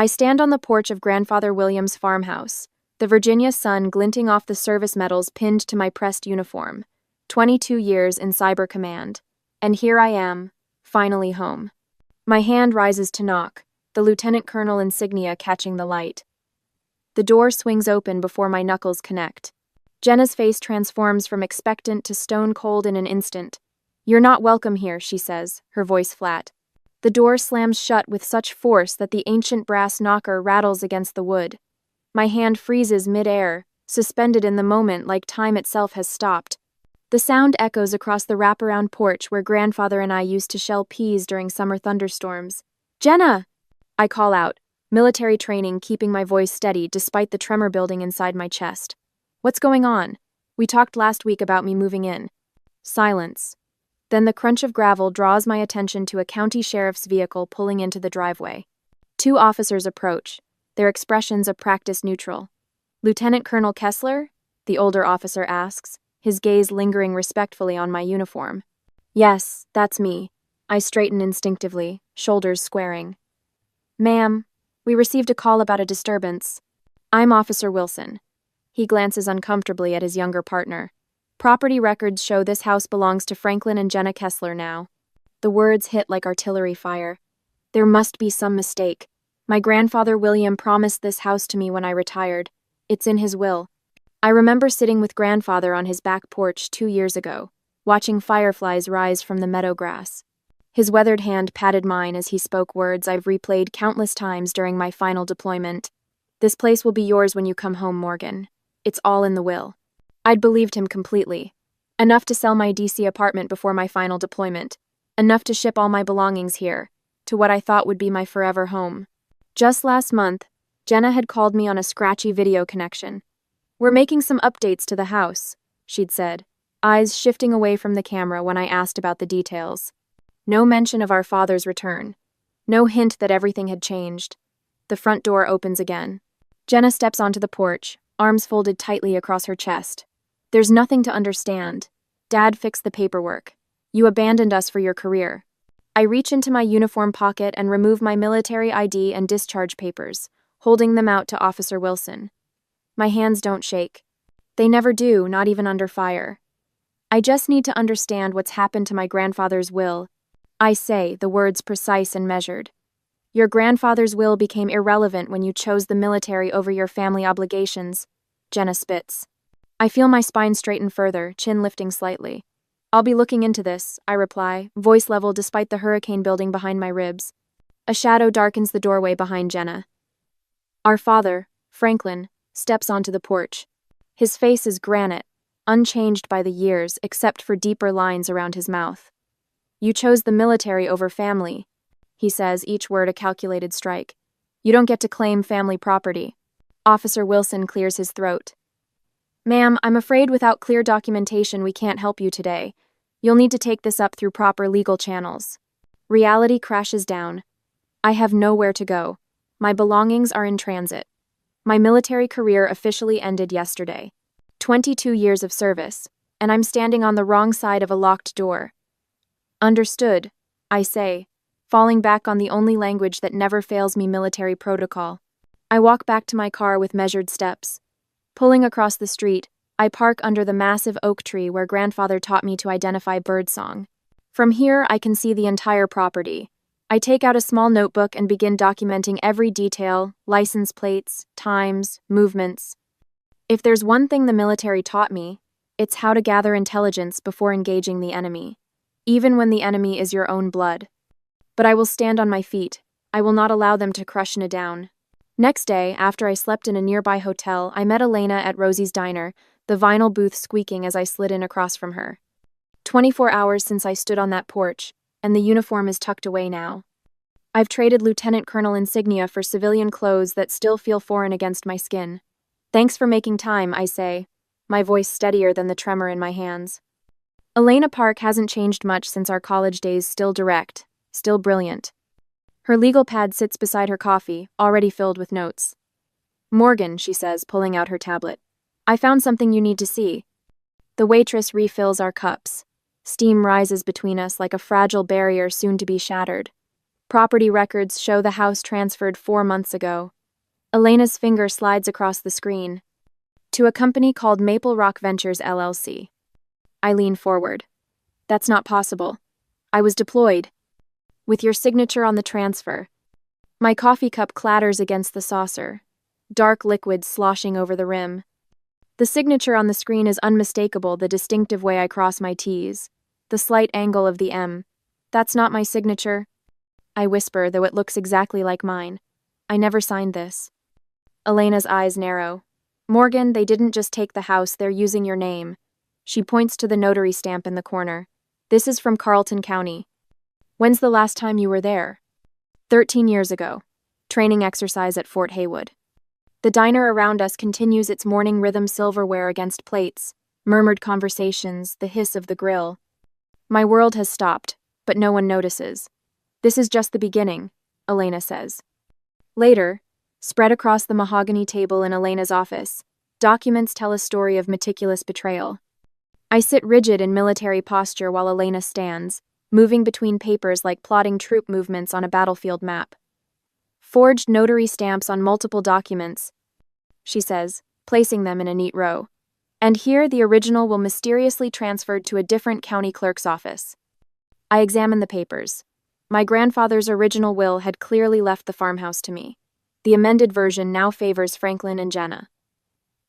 I stand on the porch of Grandfather William's farmhouse, the Virginia sun glinting off the service medals pinned to my pressed uniform. 22 years in Cyber Command. And here I am, finally home. My hand rises to knock, the lieutenant colonel insignia catching the light. The door swings open before my knuckles connect. Jenna's face transforms from expectant to stone cold in an instant. "You're not welcome here," she says, her voice flat. The door slams shut with such force that the ancient brass knocker rattles against the wood. My hand freezes mid-air, suspended in the moment like time itself has stopped. The sound echoes across the wraparound porch where Grandfather and I used to shell peas during summer thunderstorms. "Jenna!" I call out, military training keeping my voice steady despite the tremor building inside my chest. "What's going on? We talked last week about me moving in." Silence. Then the crunch of gravel draws my attention to a county sheriff's vehicle pulling into the driveway. Two officers approach, their expressions a practice neutral. "Lieutenant Colonel Kessler?" the older officer asks, his gaze lingering respectfully on my uniform. "Yes, that's me." I straighten instinctively, shoulders squaring. "Ma'am, we received a call about a disturbance." "I'm Officer Wilson." He glances uncomfortably at his younger partner. "Property records show this house belongs to Franklin and Jenna Kessler now." The words hit like artillery fire. There must be some mistake. My grandfather William promised this house to me when I retired. It's in his will. I remember sitting with Grandfather on his back porch 2 years ago, watching fireflies rise from the meadow grass. His weathered hand patted mine as he spoke words I've replayed countless times during my final deployment. "This place will be yours when you come home, Morgan. It's all in the will." I'd believed him completely. Enough to sell my DC apartment before my final deployment. Enough to ship all my belongings here, to what I thought would be my forever home. Just last month, Jenna had called me on a scratchy video connection. "We're making some updates to the house," she'd said, eyes shifting away from the camera when I asked about the details. No mention of our father's return. No hint that everything had changed. The front door opens again. Jenna steps onto the porch, arms folded tightly across her chest. "There's nothing to understand. Dad fixed the paperwork. You abandoned us for your career." I reach into my uniform pocket and remove my military ID and discharge papers, holding them out to Officer Wilson. My hands don't shake. They never do, not even under fire. "I just need to understand what's happened to my grandfather's will." I say, the words precise and measured. "Your grandfather's will became irrelevant when you chose the military over your family obligations," Jenna spits. I feel my spine straighten further, chin lifting slightly. "I'll be looking into this," I reply, voice level despite the hurricane building behind my ribs. A shadow darkens the doorway behind Jenna. Our father, Franklin, steps onto the porch. His face is granite, unchanged by the years except for deeper lines around his mouth. "You chose the military over family," he says, each word a calculated strike. "You don't get to claim family property." Officer Wilson clears his throat. "Ma'am, I'm afraid without clear documentation we can't help you today. You'll need to take this up through proper legal channels." Reality crashes down. I have nowhere to go. My belongings are in transit. My military career officially ended yesterday. 22 years of service, and I'm standing on the wrong side of a locked door. "Understood," I say, falling back on the only language that never fails me: military protocol. I walk back to my car with measured steps. Pulling across the street, I park under the massive oak tree where Grandfather taught me to identify birdsong. From here, I can see the entire property. I take out a small notebook and begin documenting every detail: license plates, times, movements. If there's one thing the military taught me, it's how to gather intelligence before engaging the enemy, even when the enemy is your own blood. But I will stand on my feet. I will not allow them to crush me down. Next day, after I slept in a nearby hotel, I met Elena at Rosie's Diner, the vinyl booth squeaking as I slid in across from her. 24 hours since I stood on that porch, and the uniform is tucked away now. I've traded Lieutenant Colonel insignia for civilian clothes that still feel foreign against my skin. "Thanks for making time," I say, my voice steadier than the tremor in my hands. Elena Park hasn't changed much since our college days, still direct, still brilliant. Her legal pad sits beside her coffee, already filled with notes. "Morgan," she says, pulling out her tablet. "I found something you need to see." The waitress refills our cups. Steam rises between us like a fragile barrier soon to be shattered. Property records show the house transferred 4 months ago. Elena's finger slides across the screen. To a company called Maple Rock Ventures LLC. I lean forward. That's not possible. I was deployed. With your signature on the transfer. My coffee cup clatters against the saucer. Dark liquid sloshing over the rim. The signature on the screen is unmistakable, the distinctive way I cross my T's. The slight angle of the M. That's not my signature. I whisper, though it looks exactly like mine. I never signed this. Elena's eyes narrow. Morgan, they didn't just take the house, they're using your name. She points to the notary stamp in the corner. This is from Carlton County. When's the last time you were there? 13 years ago. Training exercise at Fort Haywood. The diner around us continues its morning rhythm, silverware against plates, murmured conversations, the hiss of the grill. My world has stopped, but no one notices. This is just the beginning, Elena says. Later, spread across the mahogany table in Elena's office, documents tell a story of meticulous betrayal. I sit rigid in military posture while Elena stands, moving between papers like plotting troop movements on a battlefield map. Forged notary stamps on multiple documents, she says, placing them in a neat row. And here the original will mysteriously transferred to a different county clerk's office. I examine the papers. My grandfather's original will had clearly left the farmhouse to me. The amended version now favors Franklin and Jenna.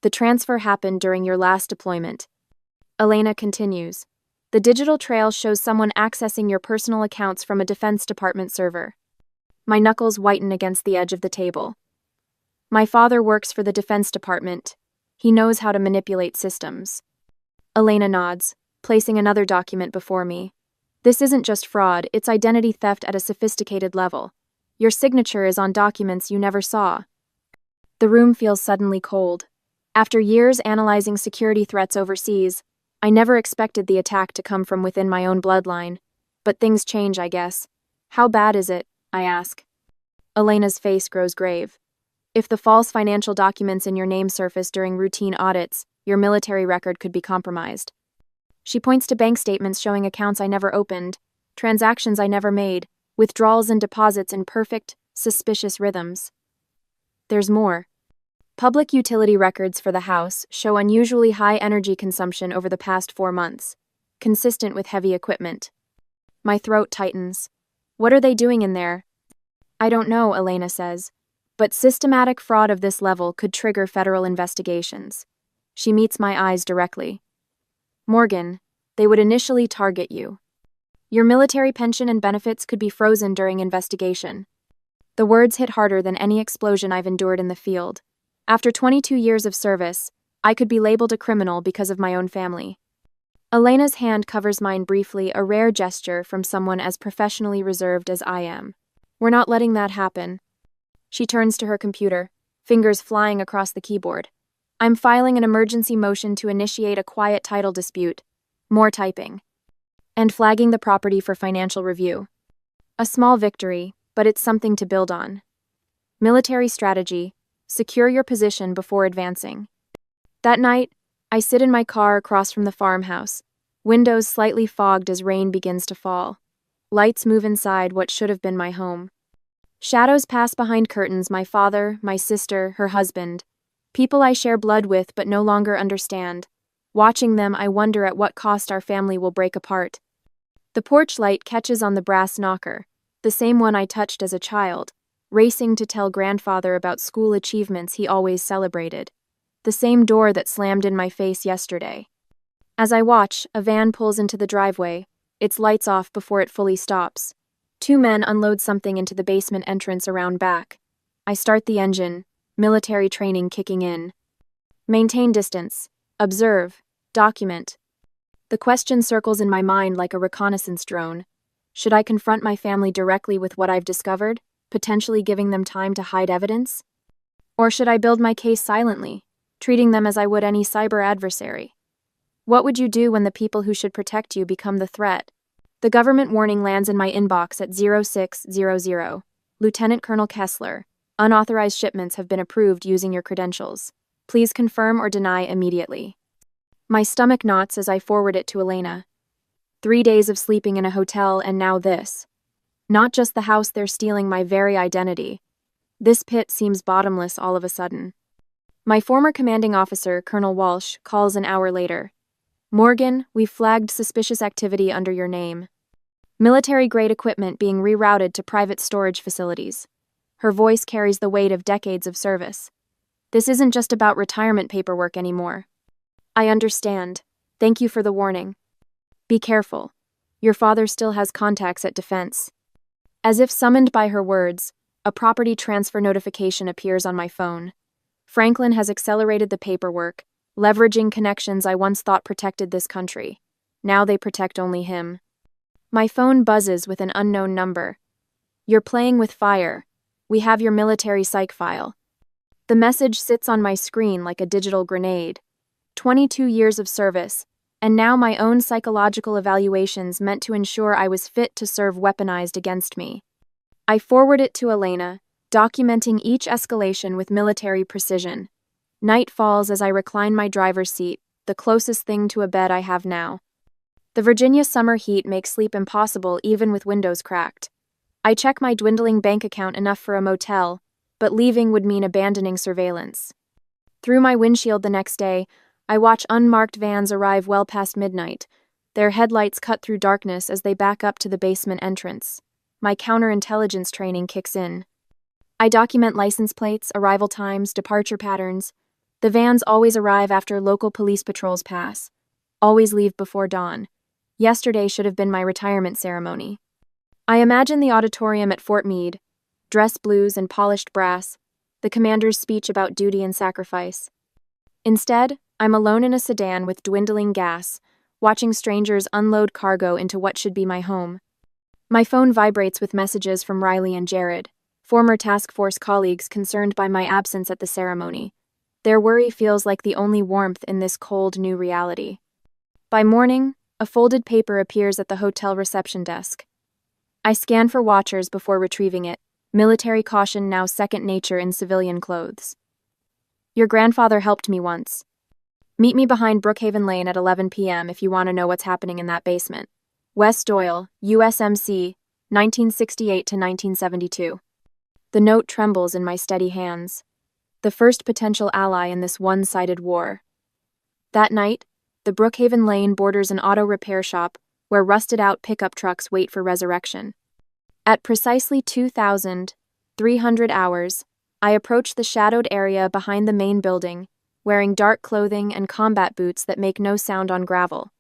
The transfer happened during your last deployment. Elena continues. The digital trail shows someone accessing your personal accounts from a Defense Department server. My knuckles whiten against the edge of the table. My father works for the Defense Department. He knows how to manipulate systems. Elena nods, placing another document before me. This isn't just fraud, it's identity theft at a sophisticated level. Your signature is on documents you never saw. The room feels suddenly cold. After years analyzing security threats overseas, I never expected the attack to come from within my own bloodline. But things change, I guess. How bad is it? I ask. Elena's face grows grave. If the false financial documents in your name surface during routine audits, your military record could be compromised. She points to bank statements showing accounts I never opened, transactions I never made, withdrawals and deposits in perfect, suspicious rhythms. There's more. Public utility records for the house show unusually high energy consumption over the past 4 months, consistent with heavy equipment. My throat tightens. What are they doing in there? I don't know, Elena says, but systematic fraud of this level could trigger federal investigations. She meets my eyes directly. Morgan, they would initially target you. Your military pension and benefits could be frozen during investigation. The words hit harder than any explosion I've endured in the field. After 22 years of service, I could be labeled a criminal because of my own family. Elena's hand covers mine briefly, a rare gesture from someone as professionally reserved as I am. We're not letting that happen. She turns to her computer, fingers flying across the keyboard. I'm filing an emergency motion to initiate a quiet title dispute. More typing. And flagging the property for financial review. A small victory, but it's something to build on. Military strategy. Secure your position before advancing. That night, I sit in my car across from the farmhouse, windows slightly fogged as rain begins to fall. Lights move inside what should have been my home. Shadows pass behind curtains, my father, my sister, her husband. People I share blood with but no longer understand. Watching them, I wonder at what cost our family will break apart. The porch light catches on the brass knocker, the same one I touched as a child, racing to tell grandfather about school achievements he always celebrated. The same door that slammed in my face yesterday. As I watch, a van pulls into the driveway, its lights off before it fully stops. 2 men unload something into the basement entrance around back. I start the engine, military training kicking in. Maintain distance. Observe. Document. The question circles in my mind like a reconnaissance drone. Should I confront my family directly with what I've discovered, potentially giving them time to hide evidence? Or should I build my case silently, treating them as I would any cyber adversary? What would you do when the people who should protect you become the threat? The government warning lands in my inbox at 0600. Lieutenant Colonel Kessler, unauthorized shipments have been approved using your credentials. Please confirm or deny immediately. My stomach knots as I forward it to Elena. 3 days of sleeping in a hotel and now this. Not just the house, they're stealing my very identity. This pit seems bottomless all of a sudden. My former commanding officer, Colonel Walsh, calls an hour later. Morgan, we've flagged suspicious activity under your name. Military-grade equipment being rerouted to private storage facilities. Her voice carries the weight of decades of service. This isn't just about retirement paperwork anymore. I understand. Thank you for the warning. Be careful. Your father still has contacts at Defense. As if summoned by her words, a property transfer notification appears on my phone. Franklin has accelerated the paperwork, leveraging connections I once thought protected this country. Now they protect only him. My phone buzzes with an unknown number. You're playing with fire. We have your military psych file. The message sits on my screen like a digital grenade. 22 years of service, and now my own psychological evaluations meant to ensure I was fit to serve weaponized against me. I forward it to Elena, documenting each escalation with military precision. Night falls as I recline my driver's seat, the closest thing to a bed I have now. The Virginia summer heat makes sleep impossible even with windows cracked. I check my dwindling bank account enough for a motel, but leaving would mean abandoning surveillance. Through my windshield the next day, I watch unmarked vans arrive well past midnight, their headlights cut through darkness as they back up to the basement entrance. My counterintelligence training kicks in. I document license plates, arrival times, departure patterns. The vans always arrive after local police patrols pass. Always leave before dawn. Yesterday should have been my retirement ceremony. I imagine the auditorium at Fort Meade, dress blues and polished brass, the commander's speech about duty and sacrifice. Instead, I'm alone in a sedan with dwindling gas, watching strangers unload cargo into what should be my home. My phone vibrates with messages from Riley and Jared, former task force colleagues concerned by my absence at the ceremony. Their worry feels like the only warmth in this cold new reality. By morning, a folded paper appears at the hotel reception desk. I scan for watchers before retrieving it, military caution now second nature in civilian clothes. Your grandfather helped me once. Meet me behind Brookhaven Lane at 11 p.m. if you want to know what's happening in that basement. Wes Doyle, USMC, 1968 to 1972. The note trembles in my steady hands. The first potential ally in this one-sided war. That night, the Brookhaven Lane borders an auto repair shop where rusted-out pickup trucks wait for resurrection. At precisely 2,300 hours, I approach the shadowed area behind the main building, wearing dark clothing and combat boots that make no sound on gravel.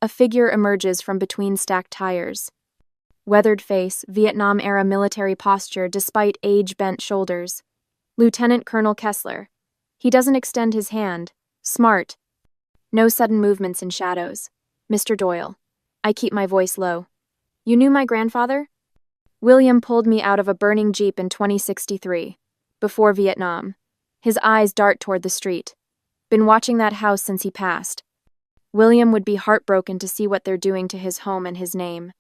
A figure emerges from between stacked tires. Weathered face, Vietnam-era military posture despite age-bent shoulders. Lieutenant Colonel Kessler. He doesn't extend his hand. Smart. No sudden movements in shadows. Mr. Doyle. I keep my voice low. You knew my grandfather? William pulled me out of a burning Jeep in 2063, before Vietnam. His eyes dart toward the street. Been watching that house since he passed. William would be heartbroken to see what they're doing to his home and his name.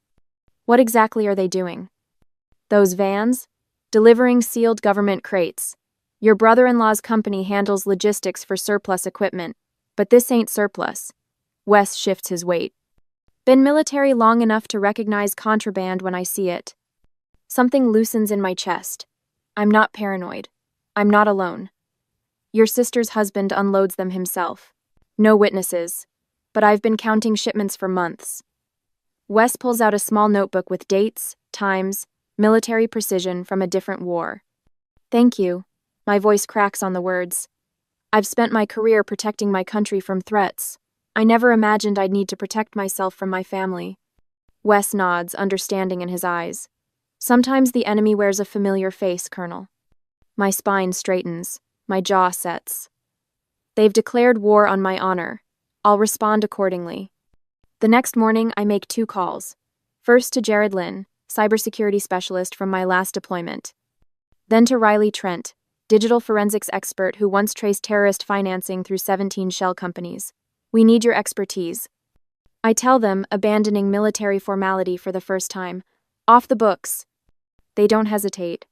What exactly are they doing? Those vans? Delivering sealed government crates. Your brother-in-law's company handles logistics for surplus equipment, but this ain't surplus. Wes shifts his weight. Been military long enough to recognize contraband when I see it. Something loosens in my chest. I'm not paranoid. I'm not alone. Your sister's husband unloads them himself. No witnesses, but I've been counting shipments for months. Wes pulls out a small notebook with dates, times, military precision from a different war. Thank you. My voice cracks on the words. I've spent my career protecting my country from threats. I never imagined I'd need to protect myself from my family. Wes nods, understanding in his eyes. Sometimes the enemy wears a familiar face, Colonel. My spine straightens. My jaw sets. They've declared war on my honor. I'll respond accordingly. The next morning, I make 2 calls. First to Jared Lynn, cybersecurity specialist from my last deployment. Then to Riley Trent, digital forensics expert who once traced terrorist financing through 17 shell companies. We need your expertise. I tell them, abandoning military formality for the first time. Off the books. They don't hesitate.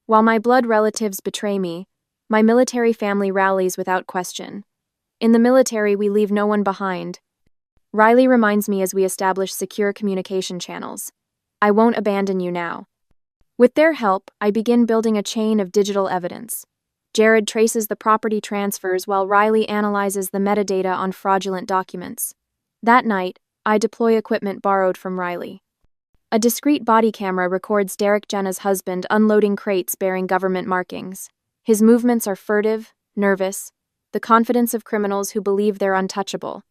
While my blood relatives betray me, my military family rallies without question. In the military, we leave no one behind. Riley reminds me as we establish secure communication channels. I won't abandon you now. With their help, I begin building a chain of digital evidence. Jared traces the property transfers while Riley analyzes the metadata on fraudulent documents. That night, I deploy equipment borrowed from Riley. A discreet body camera records Derek Jenna's husband unloading crates bearing government markings. His movements are furtive, nervous, the confidence of criminals who believe they're untouchable.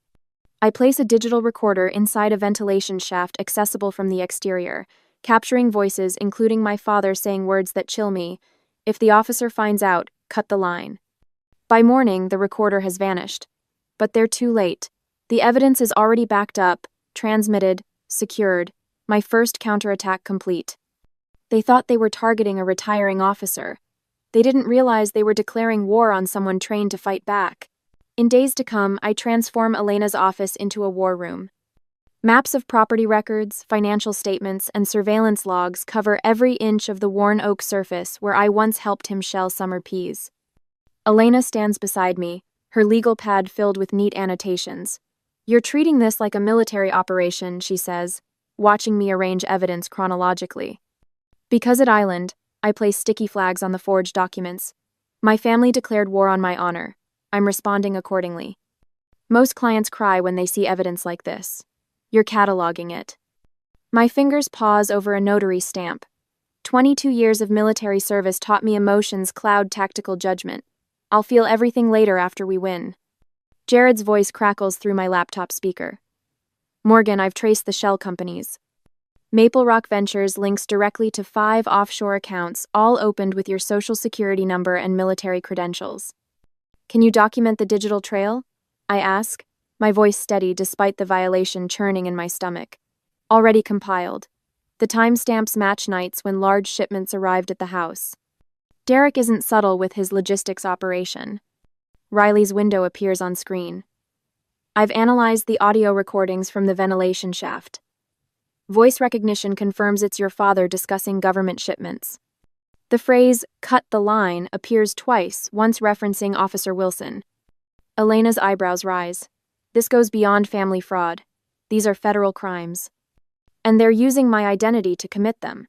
I place a digital recorder inside a ventilation shaft accessible from the exterior, capturing voices including my father saying words that chill me. If the officer finds out, cut the line. By morning, the recorder has vanished. But they're too late. The evidence is already backed up, transmitted, secured, my first counterattack complete. They thought they were targeting a retiring officer. They didn't realize they were declaring war on someone trained to fight back. In days to come, I transform Elena's office into a war room. Maps of property records, financial statements, and surveillance logs cover every inch of the worn oak surface where I once helped him shell summer peas. Elena stands beside me, her legal pad filled with neat annotations. "You're treating this like a military operation," she says, watching me arrange evidence chronologically. Because at Island, I place sticky flags on the forged documents. My family declared war on my honor. I'm responding accordingly. Most clients cry when they see evidence like this. You're cataloging it. My fingers pause over a notary stamp. 22 years of military service taught me emotions cloud tactical judgment. I'll feel everything later after we win. Jared's voice crackles through my laptop speaker. "Morgan, I've traced the shell companies. Maple Rock Ventures links directly to 5 offshore accounts, all opened with your social security number and military credentials. Can you document the digital trail?" I ask, my voice steady despite the violation churning in my stomach. Already compiled. The timestamps match nights when large shipments arrived at the house. Derek isn't subtle with his logistics operation. Riley's window appears on screen. I've analyzed the audio recordings from the ventilation shaft. Voice recognition confirms it's your father discussing government shipments. The phrase, "cut the line," appears twice, once referencing Officer Wilson. Elena's eyebrows rise. This goes beyond family fraud. These are federal crimes. And they're using my identity to commit them.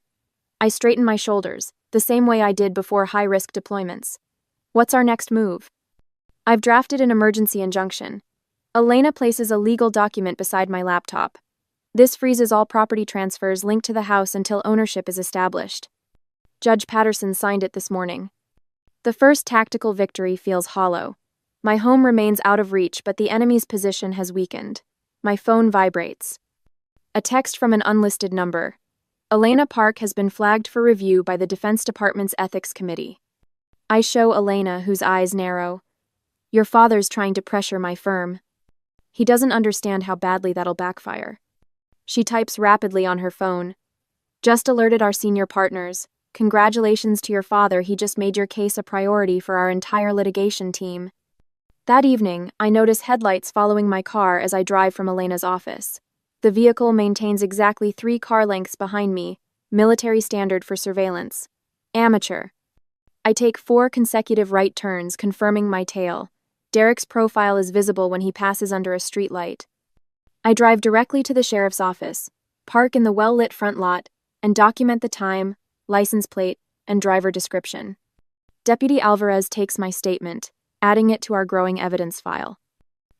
I straighten my shoulders, the same way I did before high-risk deployments. What's our next move? I've drafted an emergency injunction. Elena places a legal document beside my laptop. This freezes all property transfers linked to the house until ownership is established. Judge Patterson signed it this morning. The first tactical victory feels hollow. My home remains out of reach, but the enemy's position has weakened. My phone vibrates. A text from an unlisted number. Elena Park has been flagged for review by the Defense Department's Ethics Committee. I show Elena, whose eyes narrow. "Your father's trying to pressure my firm. He doesn't understand how badly that'll backfire." She types rapidly on her phone. "Just alerted our senior partners. Congratulations to your father, he just made your case a priority for our entire litigation team." That evening, I notice headlights following my car as I drive from Elena's office. The vehicle maintains exactly 3 car lengths behind me, military standard for surveillance. Amateur. I take 4 consecutive right turns, confirming my tale. Derek's profile is visible when he passes under a streetlight. I drive directly to the sheriff's office, park in the well-lit front lot, and document the time, license plate, and driver description. Deputy Alvarez takes my statement, adding it to our growing evidence file.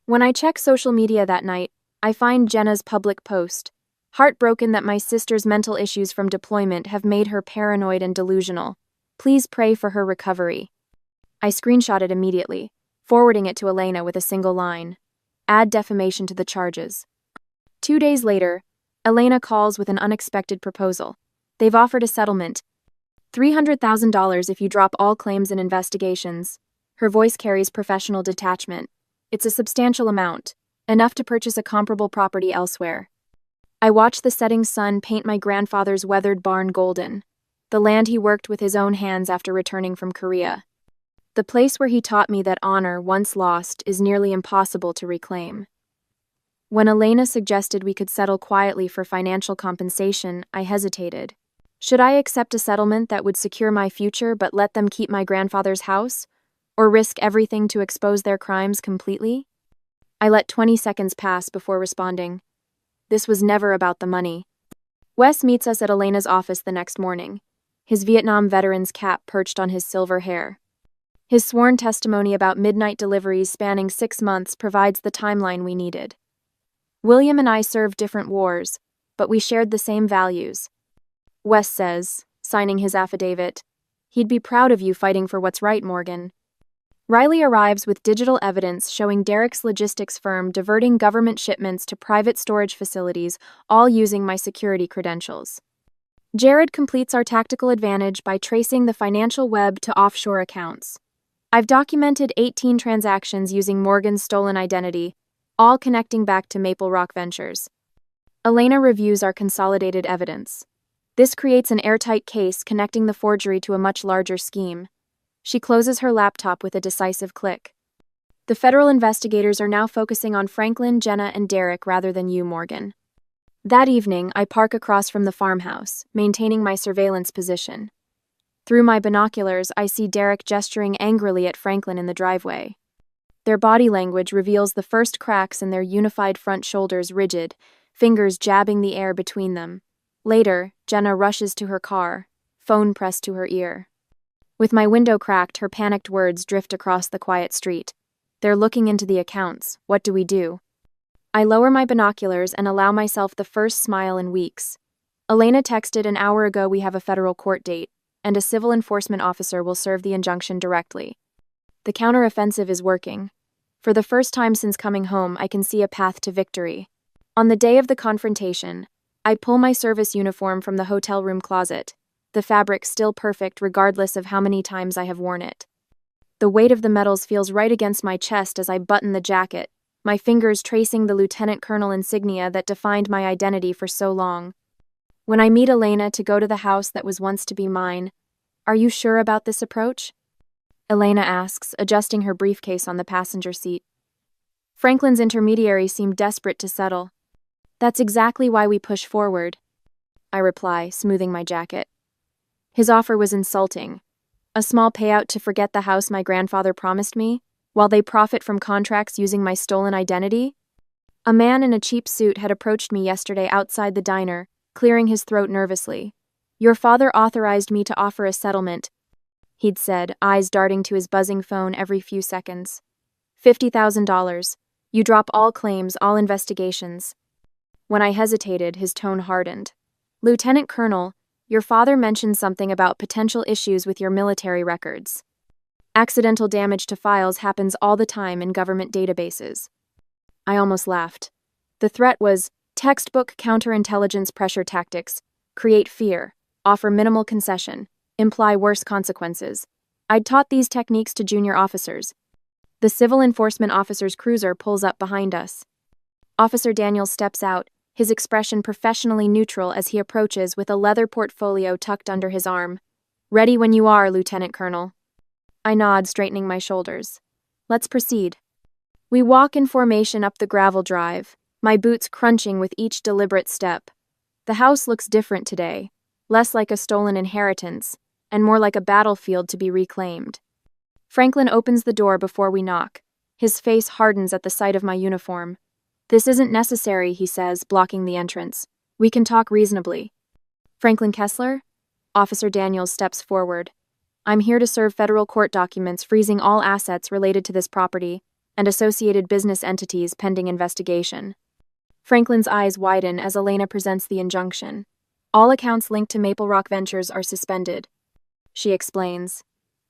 When I check social media that night, I find Jenna's public post. "Heartbroken that my sister's mental issues from deployment have made her paranoid and delusional. Please pray for her recovery." I screenshot it immediately, forwarding it to Elena with a single line. "Add defamation to the charges." 2 days later, Elena calls with an unexpected proposal. They've offered a settlement. $300,000 if you drop all claims and investigations. Her voice carries professional detachment. It's a substantial amount, enough to purchase a comparable property elsewhere. I watch the setting sun paint my grandfather's weathered barn golden, the land he worked with his own hands after returning from Korea. The place where he taught me that honor, once lost, is nearly impossible to reclaim. When Elena suggested we could settle quietly for financial compensation, I hesitated. Should I accept a settlement that would secure my future but let them keep my grandfather's house? Or risk everything to expose their crimes completely? I let 20 seconds pass before responding. This was never about the money. Wes meets us at Elena's office the next morning. his Vietnam veteran's cap perched on his silver hair. His sworn testimony about midnight deliveries spanning 6 months provides the timeline we needed. William and I served different wars, but we shared the same values. Wes says, signing his affidavit, "He'd be proud of you fighting for what's right, Morgan." Riley arrives with digital evidence showing Derek's logistics firm diverting government shipments to private storage facilities, all using my security credentials. Jared completes our tactical advantage by tracing the financial web to offshore accounts. I've documented 18 transactions using Morgan's stolen identity, all connecting back to Maple Rock Ventures. Elena reviews our consolidated evidence. This creates an airtight case connecting the forgery to a much larger scheme. She closes her laptop with a decisive click. The federal investigators are now focusing on Franklin, Jenna, and Derek rather than you, Morgan. That evening, I park across from the farmhouse, maintaining my surveillance position. Through my binoculars, I see Derek gesturing angrily at Franklin in the driveway. Their body language reveals the first cracks in their unified front shoulders rigid, fingers jabbing the air between them. Later, Jenna rushes to her car, phone pressed to her ear. With my window cracked, her panicked words drift across the quiet street. "They're looking into the accounts. What do we do?" I lower my binoculars and allow myself the first smile in weeks. Elena texted an hour ago we have a federal court date, and a civil enforcement officer will serve the injunction directly. The counteroffensive is working. For the first time since coming home, I can see a path to victory. On the day of the confrontation, I pull my service uniform from the hotel room closet, the fabric still perfect regardless of how many times I have worn it. The weight of the metals feels right against my chest as I button the jacket, my fingers tracing the lieutenant colonel insignia that defined my identity for so long. When I meet Elena to go to the house that was once to be mine, "Are you sure about this approach?" Elena asks, adjusting her briefcase on the passenger seat. Franklin's intermediary seemed desperate to settle. "That's exactly why we push forward," I reply, smoothing my jacket. His offer was insulting. A small payout to forget the house my grandfather promised me, while they profit from contracts using my stolen identity? A man in a cheap suit had approached me yesterday outside the diner, clearing his throat nervously. "Your father authorized me to offer a settlement," he'd said, eyes darting to his buzzing phone every few seconds. $50,000. You drop all claims, all investigations." When I hesitated, his tone hardened. "Lieutenant Colonel, your father mentioned something about potential issues with your military records. Accidental damage to files happens all the time in government databases." I almost laughed. The threat was textbook counterintelligence pressure tactics: create fear, offer minimal concession, imply worse consequences. I'd taught these techniques to junior officers. The civil enforcement officer's cruiser pulls up behind us. Officer Daniels steps out, his expression professionally neutral as he approaches with a leather portfolio tucked under his arm. "Ready when you are, Lieutenant Colonel." I nod, straightening my shoulders. "Let's proceed." We walk in formation up the gravel drive, my boots crunching with each deliberate step. The house looks different today, less like a stolen inheritance, and more like a battlefield to be reclaimed. Franklin opens the door before we knock. His face hardens at the sight of my uniform. "This isn't necessary," he says, blocking the entrance. "We can talk reasonably." "Franklin Kessler?" Officer Daniels steps forward. "I'm here to serve federal court documents freezing all assets related to this property and associated business entities pending investigation." Franklin's eyes widen as Elena presents the injunction. "All accounts linked to Maple Rock Ventures are suspended," she explains.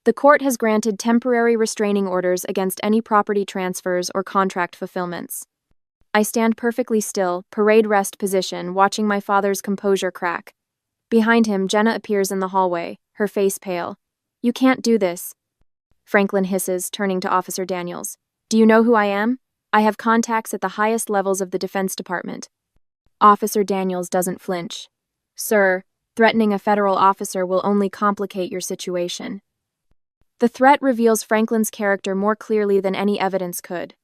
"The court has granted temporary restraining orders against any property transfers or contract fulfillments." I stand perfectly still, parade rest position, watching my father's composure crack. Behind him, Jenna appears in the hallway, her face pale. "You can't do this," Franklin hisses, turning to Officer Daniels. "Do you know who I am? I have contacts at the highest levels of the Defense Department." Officer Daniels doesn't flinch. "Sir, threatening a federal officer will only complicate your situation." The threat reveals Franklin's character more clearly than any evidence could.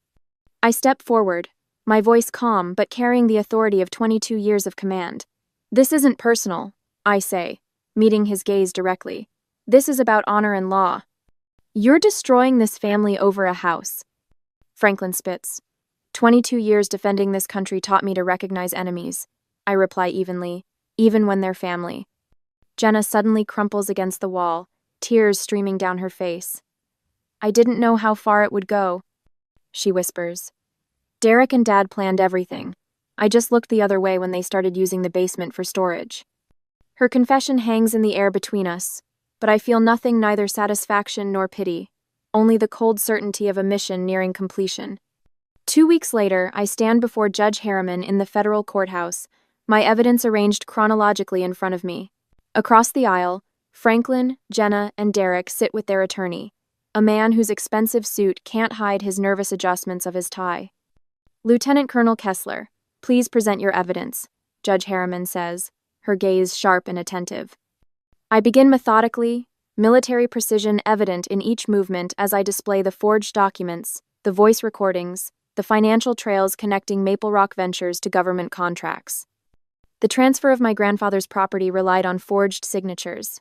I step forward, my voice calm but carrying the authority of 22 years of command. "This isn't personal," I say, meeting his gaze directly. "This is about honor and law." "You're destroying this family over a house," Franklin spits. 22 years defending this country taught me to recognize enemies," I reply evenly, "even when they're family." Jenna suddenly crumples against the wall, tears streaming down her face. I didn't know how far it would go, she whispers. Derek and Dad planned everything. I just looked the other way when they started using the basement for storage. Her confession hangs in the air between us, but I feel nothing, neither satisfaction nor pity, only the cold certainty of a mission nearing completion. 2 weeks later, I stand before Judge Harriman in the federal courthouse, my evidence arranged chronologically in front of me. Across the aisle, Franklin, Jenna, and Derek sit with their attorney, a man whose expensive suit can't hide his nervous adjustments of his tie. Lieutenant Colonel Kessler, please present your evidence, Judge Harriman says, her gaze sharp and attentive. I begin methodically, military precision evident in each movement as I display the forged documents, the voice recordings, the financial trails connecting Maple Rock Ventures to government contracts. The transfer of my grandfather's property relied on forged signatures.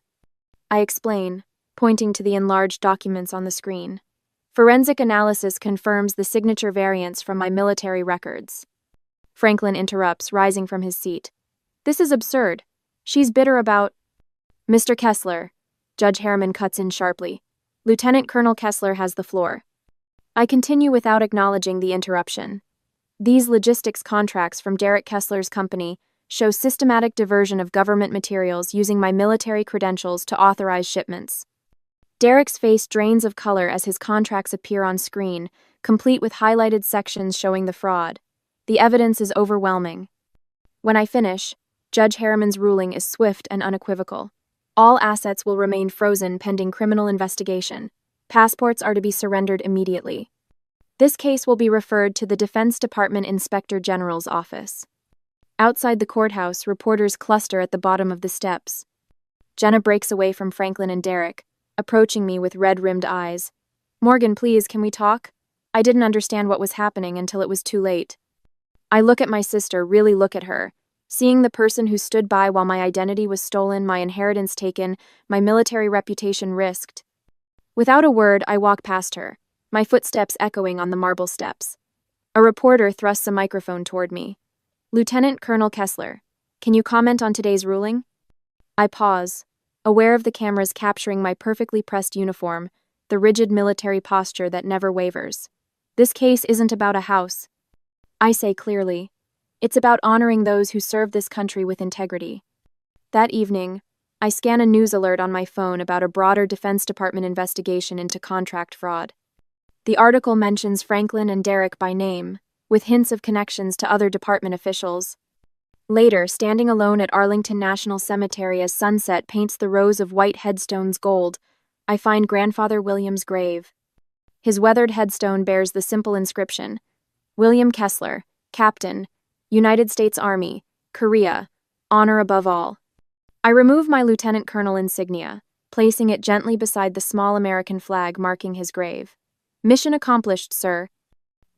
I explain, pointing to the enlarged documents on the screen. Forensic analysis confirms the signature variants from my military records. Franklin interrupts, rising from his seat. This is absurd. She's bitter about... Mr. Kessler, Judge Harriman cuts in sharply. Lieutenant Colonel Kessler has the floor. I continue without acknowledging the interruption. These logistics contracts from Derek Kessler's company show systematic diversion of government materials using my military credentials to authorize shipments. Derek's face drains of color as his contracts appear on screen, complete with highlighted sections showing the fraud. The evidence is overwhelming. When I finish, Judge Harriman's ruling is swift and unequivocal. All assets will remain frozen pending criminal investigation. Passports are to be surrendered immediately. This case will be referred to the Defense Department Inspector General's office. Outside the courthouse, reporters cluster at the bottom of the steps. Jenna breaks away from Franklin and Derek, approaching me with red-rimmed eyes. Morgan, please, can we talk? I didn't understand what was happening until it was too late. I look at my sister, really look at her, seeing the person who stood by while my identity was stolen, my inheritance taken, my military reputation risked. Without a word, I walk past her, my footsteps echoing on the marble steps. A reporter thrusts a microphone toward me. Lieutenant Colonel Kessler, can you comment on today's ruling? I pause, aware of the cameras capturing my perfectly pressed uniform, the rigid military posture that never wavers. This case isn't about a house. I say clearly, it's about honoring those who serve this country with integrity. That evening, I scan a news alert on my phone about a broader Defense Department investigation into contract fraud. The article mentions Franklin and Derek by name, with hints of connections to other department officials. Later, standing alone at Arlington National Cemetery as sunset paints the rows of white headstones gold, I find Grandfather William's grave. His weathered headstone bears the simple inscription, William Kessler, Captain, United States Army, Korea, honor above all. I remove my lieutenant colonel insignia, placing it gently beside the small American flag marking his grave. Mission accomplished, sir.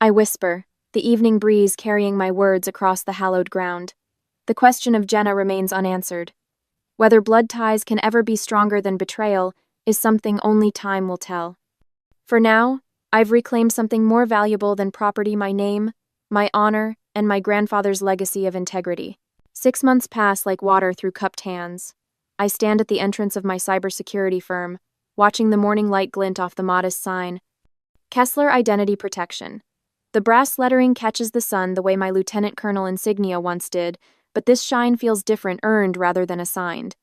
I whisper, the evening breeze carrying my words across the hallowed ground. The question of Jenna remains unanswered. Whether blood ties can ever be stronger than betrayal is something only time will tell. For now, I've reclaimed something more valuable than property: my name, my honor, and my grandfather's legacy of integrity. 6 months pass like water through cupped hands. I stand at the entrance of my cybersecurity firm, watching the morning light glint off the modest sign. Kessler Identity Protection. The brass lettering catches the sun the way my lieutenant colonel insignia once did, but this shine feels different, earned rather than assigned.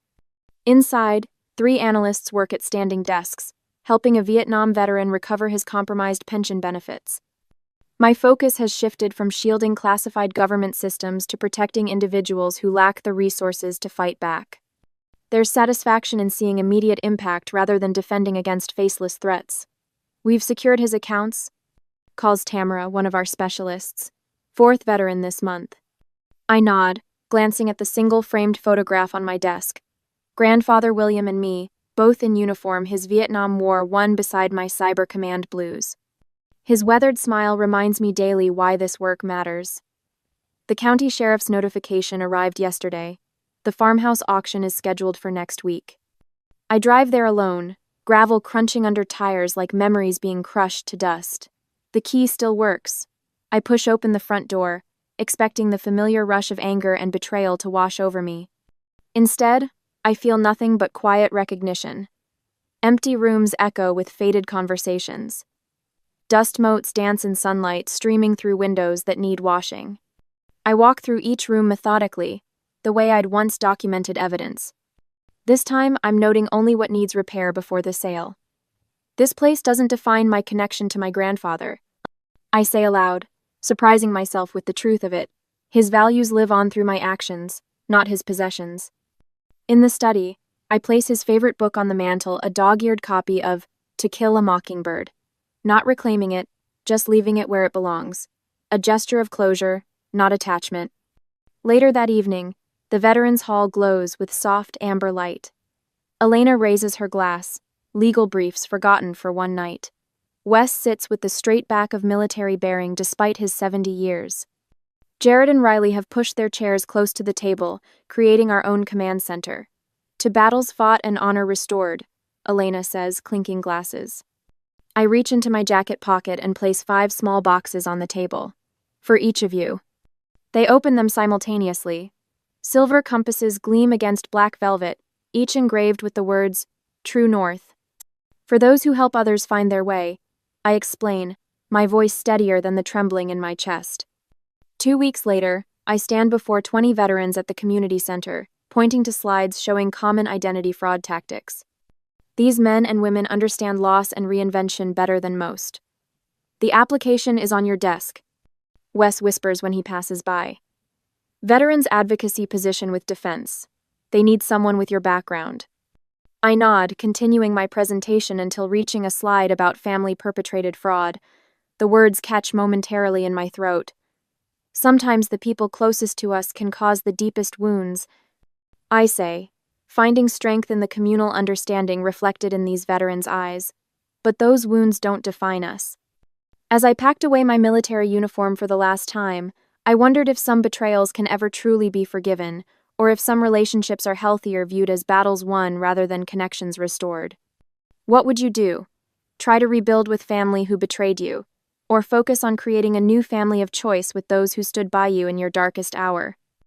Inside, 3 analysts work at standing desks, helping a Vietnam veteran recover his compromised pension benefits. My focus has shifted from shielding classified government systems to protecting individuals who lack the resources to fight back. There's satisfaction in seeing immediate impact rather than defending against faceless threats. We've secured his accounts, calls Tamara, one of our specialists, 4th veteran this month. I nod, glancing at the single framed photograph on my desk. Grandfather William and me, both in uniform, his Vietnam War one beside my Cyber Command blues. His weathered smile reminds me daily why this work matters. The county sheriff's notification arrived yesterday. The farmhouse auction is scheduled for next week. I drive there alone, gravel crunching under tires like memories being crushed to dust. The key still works. I push open the front door, expecting the familiar rush of anger and betrayal to wash over me. Instead, I feel nothing but quiet recognition. Empty rooms echo with faded conversations. Dust motes dance in sunlight streaming through windows that need washing. I walk through each room methodically, the way I'd once documented evidence. This time, I'm noting only what needs repair before the sale. This place doesn't define my connection to my grandfather. I say aloud, surprising myself with the truth of it. His values live on through my actions, not his possessions. In the study, I place his favorite book on the mantel, a dog-eared copy of To Kill a Mockingbird. Not reclaiming it, just leaving it where it belongs. A gesture of closure, not attachment. Later that evening, the Veterans Hall glows with soft amber light. Elena raises her glass, legal briefs forgotten for one night. Wes sits with the straight back of military bearing despite his 70 years. Jared and Riley have pushed their chairs close to the table, creating our own command center. To battles fought and honor restored, Elena says, clinking glasses. I reach into my jacket pocket and place 5 small boxes on the table. For each of you. They open them simultaneously. Silver compasses gleam against black velvet, each engraved with the words, True North. For those who help others find their way, I explain, my voice steadier than the trembling in my chest. 2 weeks later, I stand before 20 veterans at the community center, pointing to slides showing common identity fraud tactics. These men and women understand loss and reinvention better than most. The application is on your desk, Wes whispers when he passes by. Veterans advocacy position with defense. They need someone with your background. I nod, continuing my presentation until reaching a slide about family-perpetrated fraud. The words catch momentarily in my throat. Sometimes the people closest to us can cause the deepest wounds. I say, finding strength in the communal understanding reflected in these veterans' eyes. But those wounds don't define us. As I packed away my military uniform for the last time, I wondered if some betrayals can ever truly be forgiven, or if some relationships are healthier viewed as battles won rather than connections restored. What would you do? Try to rebuild with family who betrayed you, or focus on creating a new family of choice with those who stood by you in your darkest hour?